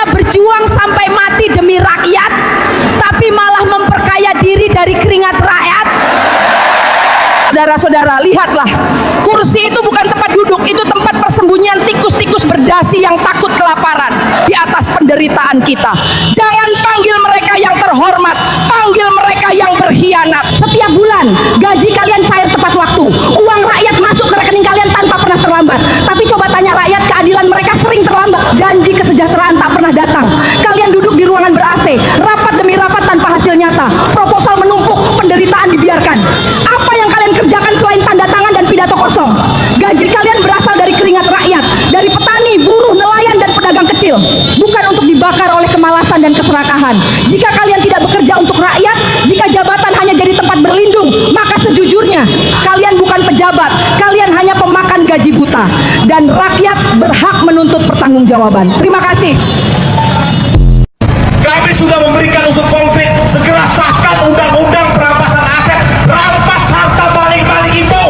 bukannya berjuang sampai mati demi rakyat, tapi malah memperkaya diri dari keringat rakyat. Saudara-saudara, lihatlah, kursi itu bukan tempat duduk, itu tempat persembunyian tikus-tikus berdasi yang takut kelaparan di atas penderitaan kita. Jangan panggil mereka yang terhormat, panggil mereka yang berkhianat. Setiap bulan gaji kalian cair tepat waktu, uang rakyat masuk ke rekening kalian tanpa pernah terlambat. Tapi coba tanya rakyat, keadilan mereka sering terlambat. Janji kesejahteraan tak pernah datang. Kalian duduk di ruangan ber-AC, rapat demi rapat tanpa hasil nyata, proposal menumpuk, penderitaan dibiarkan. Apa yang kalian kerjakan selain tanda tangan dan pidato kosong? Gaji kalian berasal dari keringat rakyat, dari petani, buruh, nelayan, dan pedagang kecil, bukan untuk dibakar oleh kemalasan dan keserakahan. Jika kalian tidak bekerja untuk rakyat, jika jabatan hanya jadi tempat berlindung, maka sejujurnya kalian bukan pejabat, kalian hanya pemakan gaji buta, dan rakyat berhak menuntut pertanggungjawaban. Terima kasih. Kami sudah memberikan usul konkret, segera sahkan undang-undang perampasan aset, rampas harta maling-maling itu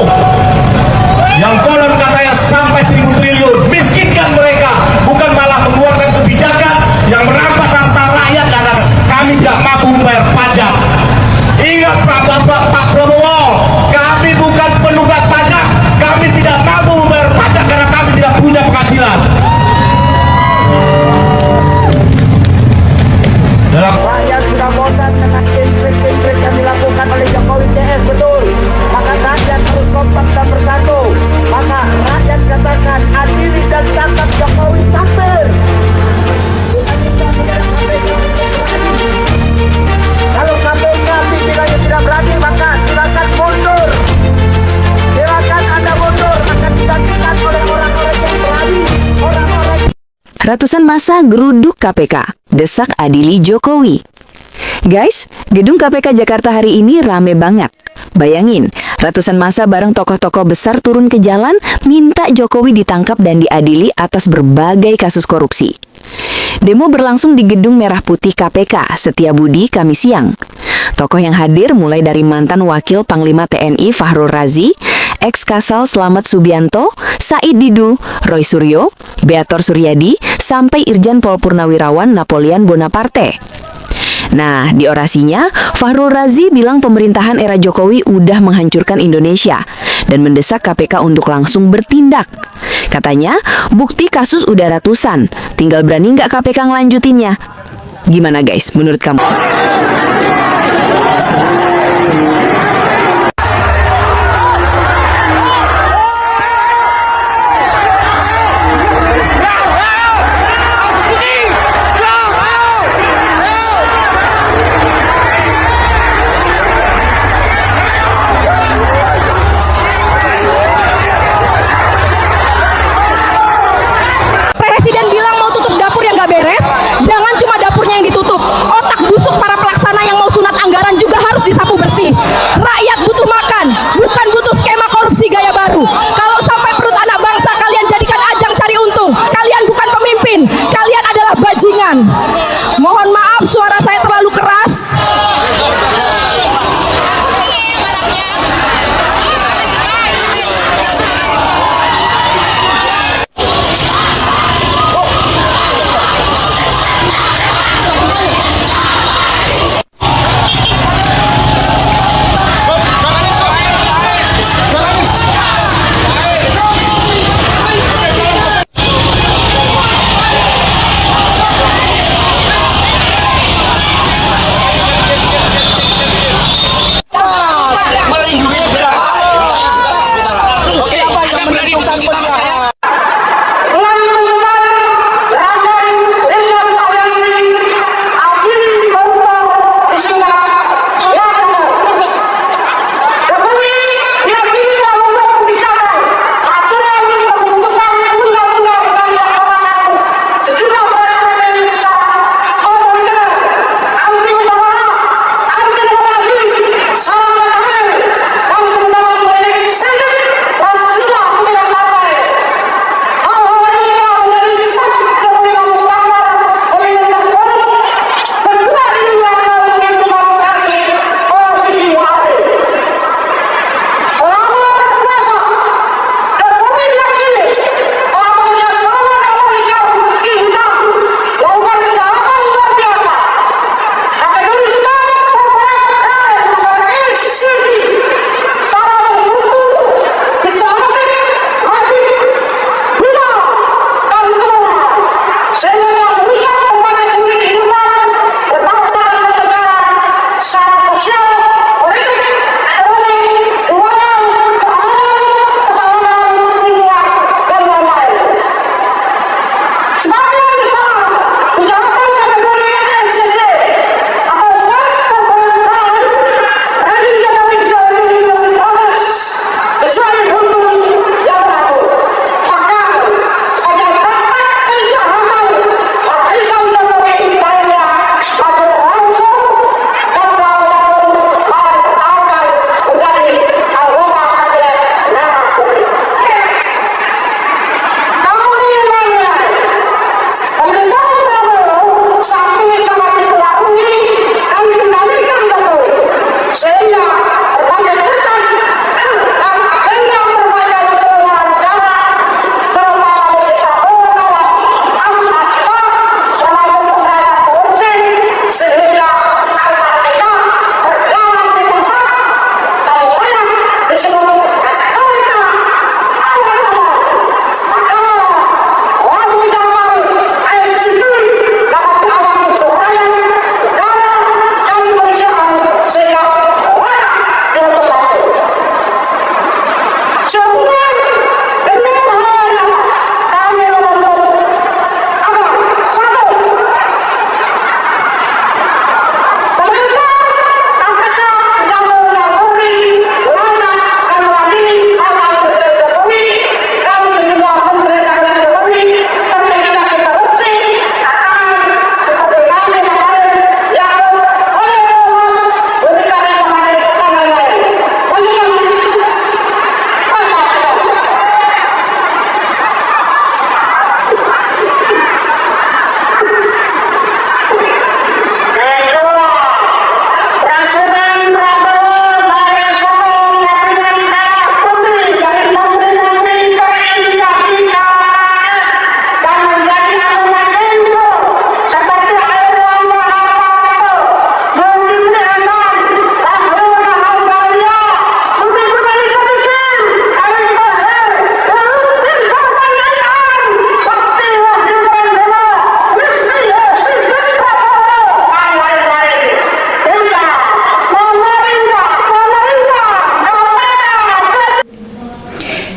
yang konon katanya sampai 1.000 triliun. Miskinkan mereka, bukan malah mengeluarkan kebijakan yang merampas harta rakyat karena kami tidak mampu membayar pajak. Ingat Pak Prabowo, kami bukan penunggak pajak, kami tidak mampu membayar pajak karena kami tidak punya penghasilan. Rakyat sudah bosan dengan intrik-intrik yang dilakukan oleh Jokowi CS, betul. Maka rakyat harus kompak dan bersatu. Maka rakyat katakan adili dan tangkap Jokowi kafir. Kalau KPK pimpinannya tidak berani, maka silakan mundur. Silakan Anda mundur, akan digantikan oleh orang-orang yang berani, orang-orang. Ratusan massa geruduk KPK, desak adili Jokowi. Guys, gedung KPK Jakarta hari ini rame banget. Bayangin, ratusan massa bareng tokoh-tokoh besar turun ke jalan minta Jokowi ditangkap dan diadili atas berbagai kasus korupsi. Demo berlangsung di Gedung Merah Putih KPK Setiabudi Kamis siang. Tokoh yang hadir mulai dari mantan Wakil Panglima TNI Fahrul Razi, ex-Kasal Slamet Subianto, Said Didu, Roy Suryo, Beator Suryadi, sampai Irjen Pol Purnawirawan Napoleon Bonaparte. Nah, di orasinya, Fahrul Razi bilang pemerintahan era Jokowi udah menghancurkan Indonesia dan mendesak KPK untuk langsung bertindak. Katanya, bukti kasus udah ratusan, tinggal berani nggak KPK ngelanjutinnya? Gimana guys, menurut kamu? Presiden bilang mau tutup dapur yang gak beres, jangan cuma dapurnya yang ditutup. Otak busuk para pelaksana yang mau sunat anggaran juga harus disapu bersih. Rakyat butuh makan, bukan butuh skema korupsi gaya baru. Kalau sampai perut anak bangsa kalian jadikan ajang cari untung, kalian bukan pemimpin, kalian adalah bajingan. Mohon maaf suara saya terlalu keras.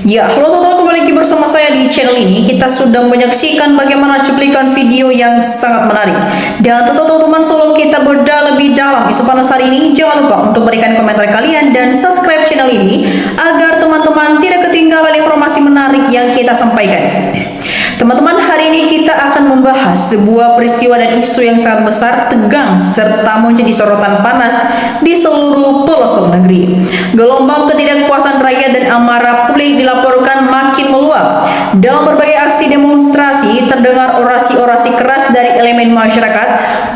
Ya, halo teman-teman, kembali lagi bersama saya di channel ini. Kita sudah menyaksikan bagaimana cuplikan video yang sangat menarik. Dan tentu teman-teman, sebelum kita bedah lebih dalam isu panas hari ini, jangan lupa untuk berikan komentar kalian dan subscribe channel ini agar teman-teman tidak ketinggalan informasi menarik yang kita sampaikan. Teman-teman, hari ini kita akan membahas sebuah peristiwa dan isu yang sangat besar, tegang, serta menjadi sorotan panas di seluruh pelosok negeri. Gelombang ketidakpuasan rakyat dan amarah publik dilaporkan makin meluap. Dalam berbagai aksi demonstrasi, terdengar orasi-orasi keras dari elemen masyarakat,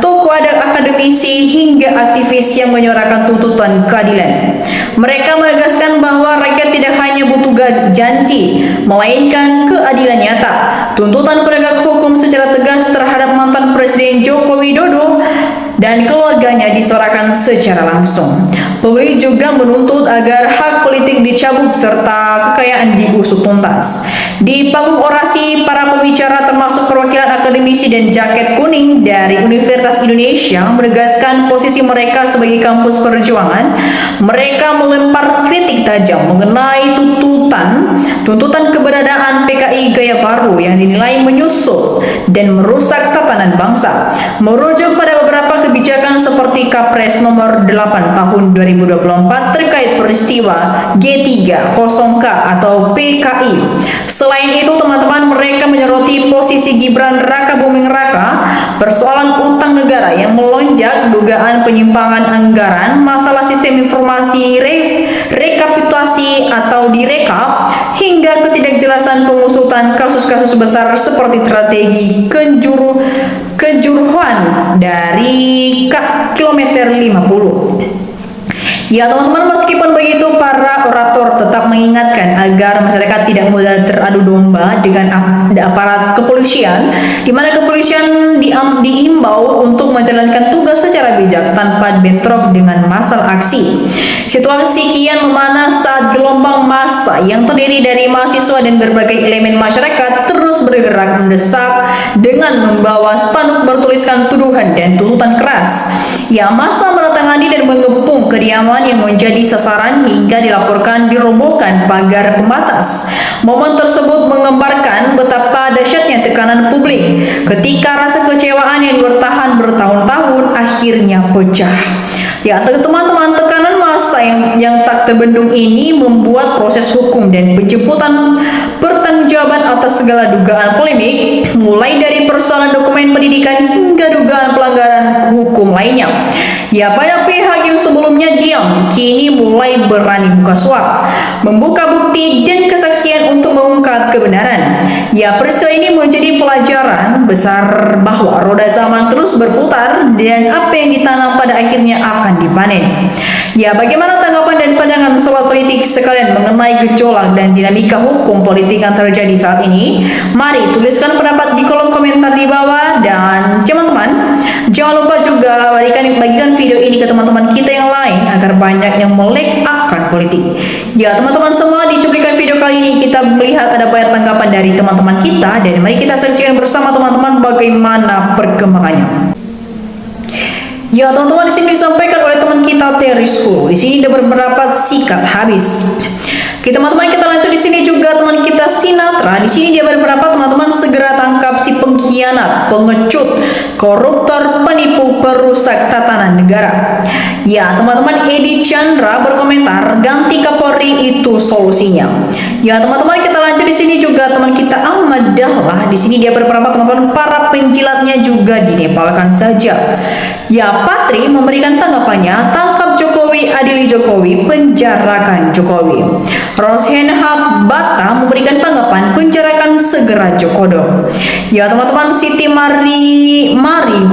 tokoh akademisi hingga aktivis yang menyuarakan tuntutan keadilan. Mereka menegaskan bahwa rakyat tidak hanya butuh janji, melainkan keadilan nyata. Tuntutan penegak hukum secara tegas terhadap mantan Presiden Joko Widodo dan keluarganya disuarakan secara langsung. Publik juga menuntut agar hak politik dicabut serta kekayaan diusut tuntas. Di panggung orasi, para pembicara termasuk perwakilan akademisi dan jaket kuning dari Universitas Indonesia menegaskan posisi mereka sebagai kampus perjuangan. Mereka melempar kritik tajam mengenai tuntutan keberadaan PKI Gaya Baru yang dinilai menyusup dan merusak tatanan bangsa. Merujuk pada beberapa kebijakan seperti Kapres nomor 8 tahun 2024 terkait peristiwa G30K atau PKI. Selain itu, teman-teman, mereka menyoroti posisi Gibran Raka Buming Raka, persoalan utang negara yang melonjak, dugaan penyimpangan anggaran, masalah sistem informasi rekapitulasi atau direkap, hingga ketidakjelasan pengusutan kasus-kasus besar seperti strategi kejuruhan dari kilometer 50. Ya teman-teman, meskipun begitu, para orator tetap mengingatkan agar masyarakat tidak mudah teradu domba dengan aparat kepolisian, di mana kepolisian diimbau untuk menjalankan tugas secara bijak tanpa bentrok dengan masalah aksi. Situasi kian memanas saat gelombang massa yang terdiri dari mahasiswa dan berbagai elemen masyarakat terus bergerak mendesak dengan membawa spanduk bertuliskan tuduhan dan tuntutan keras. Ya, massa mendatangani dan mengepung kediaman yang menjadi sasaran hingga dilaporkan dirobohkan pagar pembatas. Momen tersebut menggambarkan betapa dahsyatnya tekanan publik ketika rasa kecewaan yang bertahan bertahun-tahun akhirnya pecah. Ya, teman-teman, tekanan massa yang tak terbendung ini membuat proses hukum dan penjemputan pertanggungjawaban atas segala dugaan polemik, mulai dari persoalan dokumen pendidikan hingga dugaan pelanggaran hukum lainnya. Ya, banyak pihak yang sebelumnya diam kini mulai berani buka suara, membuka bukti dan kesaksian untuk mengungkap kebenaran. Ya, peristiwa ini menjadi pelajaran besar bahwa roda zaman terus berputar dan apa yang ditanam pada akhirnya akan dipanen. Ya, bagaimana tanggapan dan pandangan sobat politik sekalian mengenai gejolak dan dinamika hukum politik yang terjadi saat ini? Mari tuliskan pendapat di kolom komentar di bawah, dan teman-teman jangan lupa juga bagikan video ini ke teman-teman kita yang lain agar banyak yang melek akan politik. Ya teman-teman semua, di cuplikan video kali ini kita melihat ada banyak tanggapan dari teman-teman kita, dan mari kita saksikan bersama teman-teman bagaimana perkembangannya. Ya teman-teman, di sini disampaikan oleh teman kita Terisku. Di sini ada beberapa sikat habis. Oke teman-teman, kita lanjut. Di sini juga teman kita Sinatra. Di sini dia beberapa teman-teman, segera tangkap si pengkhianat, pengecut, koruptor, penipu, perusak tatanan negara. Ya teman-teman, Edi Chandra berkomentar, ganti Kapolri itu solusinya. Ya teman-teman, kita lanjut. Di sini juga teman kita Ahmad Dahlah. Di sini dia beberapa teman-teman, para penjilatnya juga dinepalkan saja. Ya, Patri memberikan tanggapannya, tangkap Jokowi, adili Jokowi, penjarakan Jokowi. Roshenhab Bata memberikan tanggapan, penjarakan segera Jokodo. Ya teman-teman, Siti Mari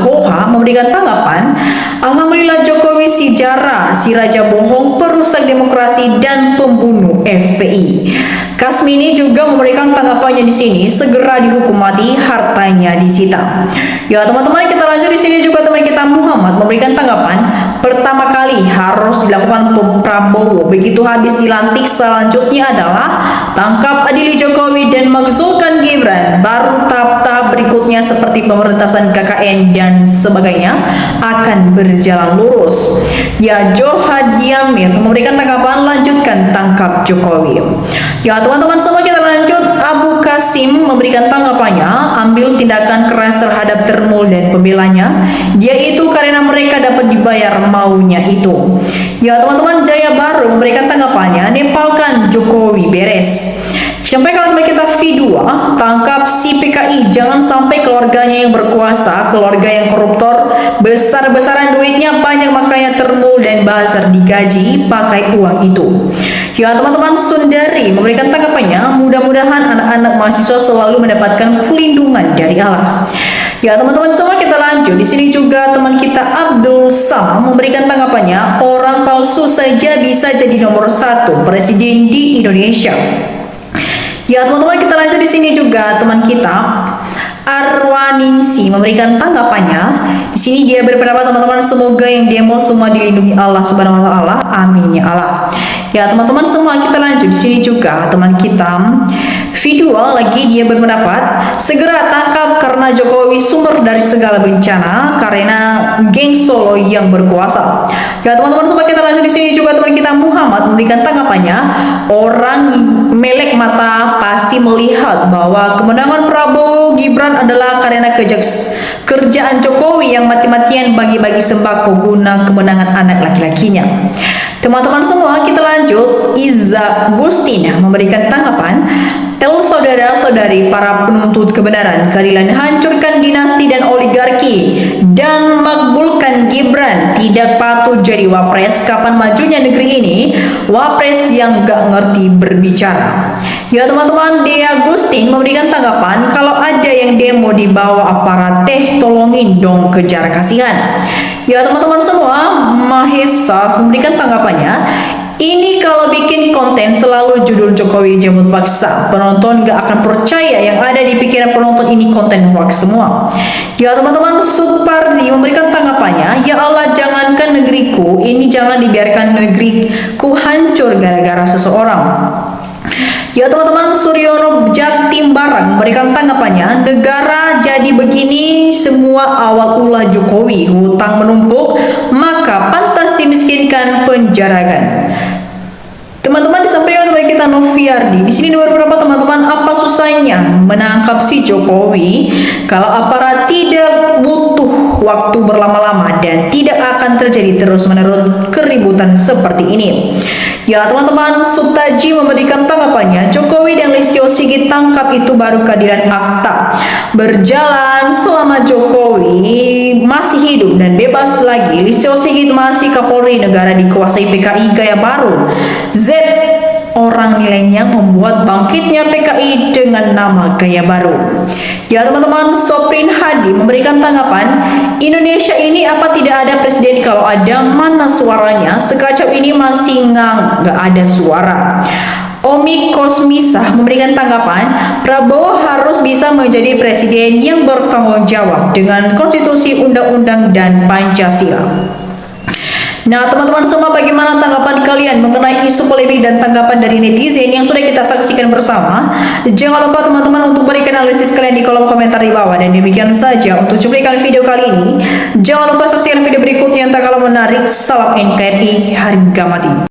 Hoha memberikan tanggapan, alhamdulillah Jokowi si jara, si raja bohong, perusak demokrasi dan pembunuh FPI. Kasmini juga memberikan tanggapannya di sini, segera dihukum mati, hartanya disita. Ya teman-teman, kita lanjut. Di sini juga teman kita Muhammad memberikan tanggapan, pertama kali harus dilakukan Prabowo, begitu habis dilantik selanjutnya adalah tangkap adili Jokowi dan makzulkan Gibran, baru tahap-tahap berikutnya seperti pemberantasan KKN dan sebagainya akan berjalan lurus. Ya, Johadiamir memberikan tanggapan lanjutkan tangkap Jokowi. Ya teman-teman semua, kita lanjut. Abu Kasim memberikan tanggapannya, ambil tindakan keras terhadap Termul dan pembelanya, dia itu karena mereka dapat dibayar maunya itu. Ya teman-teman, Jaya Baru memberikan tanggapannya, nepalkan Jokowi beres. Sampai kalau teman kita V2, tangkap si PKI, jangan sampai keluarganya yang berkuasa, keluarga yang koruptor, besar-besaran duitnya banyak, makanya Termul dan Buzzer digaji pakai uang itu. Ya teman-teman, Sundari memberikan tanggapannya, mudah-mudahan anak-anak mahasiswa selalu mendapatkan pelindungan dari Allah. Ya teman-teman semua, kita lanjut. Di sini juga teman kita Abdul Sam memberikan tanggapannya, orang palsu saja bisa jadi nomor 1 presiden di Indonesia. Ya teman-teman, kita lanjut. Di sini juga teman kita Arwaningsi memberikan tanggapannya. Di sini dia berpendapat teman-teman, semoga yang demo semua dilindungi Allah Subhanahu wa taala. Amin ya Allah. Ya teman-teman semua, kita lanjut. Di sini juga teman kita V2 lagi, dia berpendapat segera tangkap karena Jokowi sumber dari segala bencana karena geng Solo yang berkuasa. Ya teman-teman semua, kita lanjut. Di sini juga teman kita Muhammad memberikan tanggapannya, orang melek mata pasti melihat bahwa kemenangan Prabowo Gibran adalah karena kerjaan Jokowi yang mati-matian bagi-bagi sembako guna kemenangan anak laki-lakinya. Teman-teman semua, kita lanjut. Iza Gustina memberikan tanggapan, saudara-saudari para penuntut kebenaran, keadilan, hancurkan dinasti dan oligarki dan makbulkan Gibran, tidak patut jadi wapres. Kapan majunya negeri ini, wapres yang gak ngerti berbicara. Ya teman-teman, Dea Agustin memberikan tanggapan, kalau ada yang demo di bawah aparat tolongin dong, kejar kasihan. Ya teman-teman semua, Mahesa memberikan tanggapannya, ini kalau bikin konten selalu judul Jokowi dijemput paksa, penonton gak akan percaya, yang ada di pikiran penonton ini konten hoax semua. Ya teman-teman, Supardi memberikan tanggapannya, ya Allah jangankan negeriku, ini jangan dibiarkan negeriku hancur gara-gara seseorang. Ya teman-teman, Suryono Jatimbarang memberikan tanggapannya, negara jadi begini semua awal ulah Jokowi, hutang menumpuk maka pantas dimiskinkan, penjarakan. Teman-teman, disampaikan oleh kita Noviardi. Di sini beberapa teman-teman, apa susahnya menangkap si Jokowi kalau aparat tidak butuh waktu berlama-lama dan tidak akan terjadi terus-menerus keributan seperti ini. Ya teman-teman, Sutaji memberikan tanggapannya, Jokowi dan Listio Sigit tangkap itu baru keadilan akta berjalan selama Jokowi masih hidup dan bebas lagi. Listio Sigit masih Kapolri, negara dikuasai PKI gaya baru. Z orang nilainya membuat bangkitnya PKI dengan nama gaya baru. Ya teman-teman, Soprin Hadi memberikan tanggapan, Indonesia ini apa tidak ada presiden, kalau ada mana suaranya, sekacau ini masih nggak ada suara. Omi Kosmisah memberikan tanggapan, Prabowo harus bisa menjadi presiden yang bertanggung jawab dengan konstitusi, undang-undang, dan Pancasila. Nah teman-teman semua, bagaimana tanggapan kalian mengenai isu polemik dan tanggapan dari netizen yang sudah kita saksikan bersama? Jangan lupa teman-teman untuk berikan analisis kalian di kolom komentar di bawah. Dan demikian saja untuk cuplikan video kali ini. Jangan lupa saksikan video berikutnya yang tak kalah menarik. Salam NKRI, harga mati.